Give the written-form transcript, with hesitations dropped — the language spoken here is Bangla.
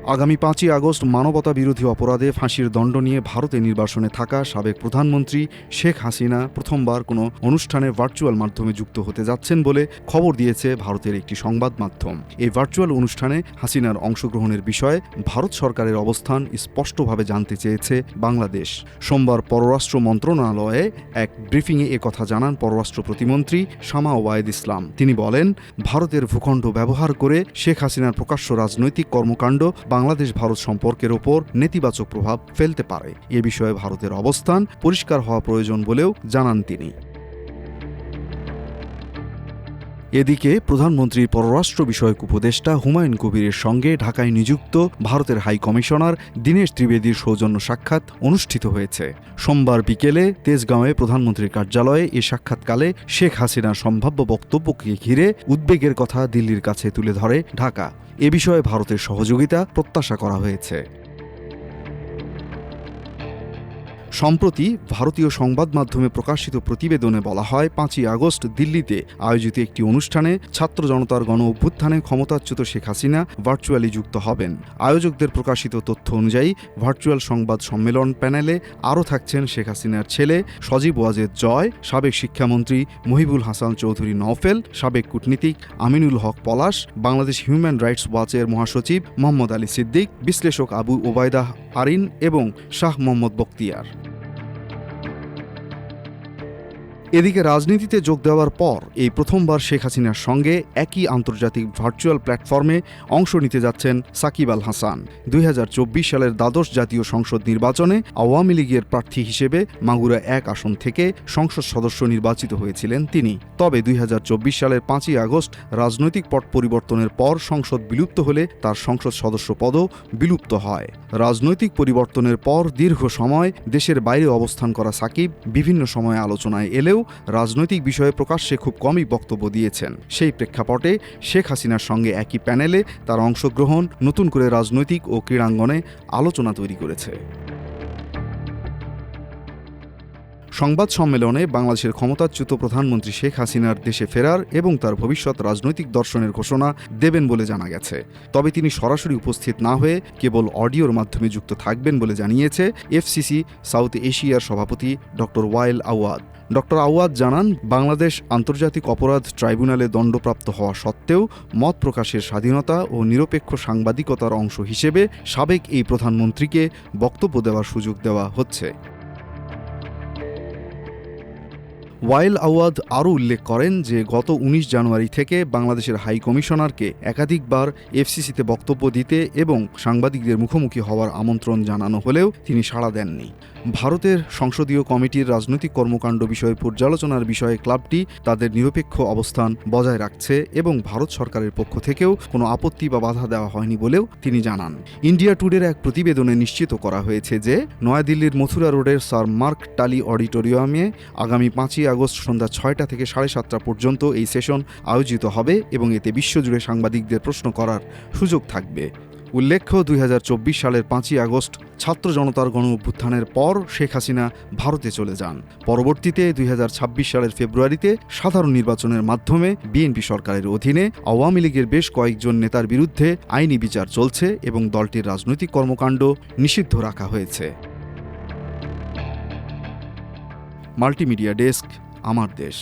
আগামী ৫ই আগস্ট মানবতা বিরোধী অপরাধে ফাঁসির দণ্ড নিয়ে ভারতে নির্বাসনে থাকা সাবেক প্রধানমন্ত্রী শেখ হাসিনা প্রথমবার কোনো অনুষ্ঠানে ভার্চুয়াল মাধ্যমে যুক্ত হতে যাচ্ছেন বলে খবর দিয়েছে ভারতের একটি সংবাদ মাধ্যম। এই ভার্চুয়াল অনুষ্ঠানে হাসিনার অংশগ্রহণের বিষয়ে ভারত সরকারের অবস্থান স্পষ্টভাবে জানতে চেয়েছে বাংলাদেশ। সোমবার পররাষ্ট্র মন্ত্রণালয়ে এক ব্রিফিংয়ে একথা জানান পররাষ্ট্র প্রতিমন্ত্রী শামা ওবায়েদ ইসলাম। তিনি বলেন, ভারতের ভূখণ্ড ব্যবহার করে শেখ হাসিনার প্রকাশ্য রাজনৈতিক কর্মকাণ্ড বাংলাদেশ ভারত সম্পর্কের ওপর নেতিবাচক প্রভাব ফেলতে পারে। এ বিষয়ে ভারতের অবস্থান পরিষ্কার হওয়া প্রয়োজন বলেও জানান তিনি। এদিকে প্রধানমন্ত্রীর পররাষ্ট্র বিষয়ক উপদেষ্টা হুমায়ুন কবিরের সঙ্গে ঢাকায় নিযুক্ত ভারতের হাই কমিশনার দীনেশ ত্রিবেদীর সৌজন্য সাক্ষাৎ অনুষ্ঠিত হয়েছে। সোমবার বিকেলে তেজগাঁওয়ে প্রধানমন্ত্রীর কার্যালয়ে এ সাক্ষাৎকালে শেখ হাসিনার সম্ভাব্য বক্তব্যকে ঘিরে উদ্বেগের কথা দিল্লির কাছে তুলে ধরে ঢাকা। এ বিষয়ে ভারতের সহযোগিতা প্রত্যাশা করা হয়েছে। সম্প্রতি ভারতীয় সংবাদ মাধ্যমে প্রকাশিত প্রতিবেদনে বলা হয়, ৫ই আগস্ট দিল্লিতে আয়োজিত একটি অনুষ্ঠানে ছাত্র জনতার গণ অভ্যুত্থানে ক্ষমতাচ্যুত শেখ হাসিনা ভার্চুয়ালি যুক্ত হবেন। আয়োজকদের প্রকাশিত তথ্য অনুযায়ী ভার্চুয়াল সংবাদ সম্মেলন প্যানেলে আরও থাকছেন শেখ হাসিনার ছেলে সজীব ওয়াজেদ জয়, সাবেক শিক্ষামন্ত্রী মহিবুল হাসান চৌধুরী নওফেল, সাবেক কূটনীতিক আমিনুল হক পলাশ, বাংলাদেশ হিউম্যান রাইটস ওয়াচের মহাসচিব মোহাম্মদ আলী সিদ্দিক, বিশ্লেষক আবু ওবায়দা আরিন এবং শাহ মোহাম্মদ বখতিয়ার। এদিকে রাজনীতিতে যোগ দেওয়ার পর এই প্রথমবার শেখ হাসিনার সঙ্গে একই আন্তর্জাতিক ভার্চুয়াল প্ল্যাটফর্মে অংশ নিতে যাচ্ছেন সাকিব আল হাসান। ২০২৪ সালের দ্বাদশ জাতীয় সংসদ নির্বাচনে আওয়ামী লীগের প্রার্থী হিসেবে মাগুরা ১ আসন থেকে সংসদ সদস্য নির্বাচিত হয়েছিলেন তিনি। তবে ২০২৪ সালের ৫ই আগস্ট রাজনৈতিক পট পরিবর্তনের পর সংসদ বিলুপ্ত হলে তার সংসদ সদস্য পদও বিলুপ্ত হয়। রাজনৈতিক পরিবর্তনের পর দীর্ঘ সময় দেশের বাইরে অবস্থান করা সাকিব বিভিন্ন সময়ে আলোচনায় এলেও রাজনৈতিক বিষয়ে প্রকাশ্যে খুব কমই বক্তব্য দিয়েছেন। সেই প্রেক্ষাপটে শেখ হাসিনার সঙ্গে একই প্যানেলে তার অংশগ্রহণ নতুন করে রাজনৈতিক ও ক্রীড়াঙ্গনে আলোচনা তৈরি করেছে। সংবাদ সম্মেলনে বাংলাদেশের ক্ষমতাচ্যুত প্রধানমন্ত্রী শেখ হাসিনার দেশে ফেরার এবং তার ভবিষ্যৎ রাজনৈতিক দর্শনের ঘোষণা দেবেন বলে জানা গেছে। তবে তিনি সরাসরি উপস্থিত না হয়ে কেবল অডিওর মাধ্যমে যুক্ত থাকবেন বলে জানিয়েছে এফসিসি সাউথ এশিয়ার সভাপতি ডক্টর ওয়াইল আওয়াদ। ডক্টর আওয়াদ জানান, বাংলাদেশ আন্তর্জাতিক অপরাধ ট্রাইব্যুনালে দণ্ডপ্রাপ্ত হওয়া সত্ত্বেও মত প্রকাশের স্বাধীনতা ও নিরপেক্ষ সাংবাদিকতার অংশ হিসেবে সাবেক এই প্রধানমন্ত্রীকে বক্তব্য দেওয়ার সুযোগ দেওয়া হচ্ছে। ওয়াইল আওয়াদ আরও উল্লেখ করেন যে গত ১৯ জানুয়ারি থেকে বাংলাদেশের হাই কমিশনারকে একাধিকবার এফসিসিতে বক্তব্য দিতে এবং সাংবাদিকদের মুখোমুখি হওয়ার আমন্ত্রণ জানানো হলেও তিনি সাড়া দেননি। ভারতের সংসদীয় কমিটির রাজনৈতিক কর্মকাণ্ড বিষয়ে পর্যালোচনার বিষয়ে ক্লাবটি তাদের নিরপেক্ষ অবস্থান বজায় রাখছে এবং ভারত সরকারের পক্ষ থেকেও কোনো আপত্তি বা বাধা দেওয়া হয়নি বলেও তিনি জানান। ইন্ডিয়া টুডের এক প্রতিবেদনে নিশ্চিত করা হয়েছে যে নয়াদিল্লির মথুরা রোডের স্যার মার্ক টালি অডিটোরিয়ামে আগামী ৫ই আগস্ট সন্ধ্যা ৬টা থেকে ৭:৩০ পর্যন্ত এই সেশন আয়োজিত হবে এবং এতে বিশ্বজুড়ে সাংবাদিকদের প্রশ্ন করার সুযোগ থাকবে। উল্লেখ্য, ২০২৪ সালের ৫ই আগস্ট ছাত্র জনতার গণ অভ্যুত্থানের পর শেখ হাসিনা ভারতে চলে যান। পরবর্তীতে ২০২৬ সালের ফেব্রুয়ারিতে সাধারণ নির্বাচনের মাধ্যমে বিএনপি সরকারের অধীনে আওয়ামী লীগের বেশ কয়েকজন নেতার বিরুদ্ধে আইনি বিচার চলছে এবং দলটির রাজনৈতিক কর্মকাণ্ড নিষিদ্ধ রাখা হয়েছে। মাল্টিমিডিয়া ডেস্ক, আমার দেশ।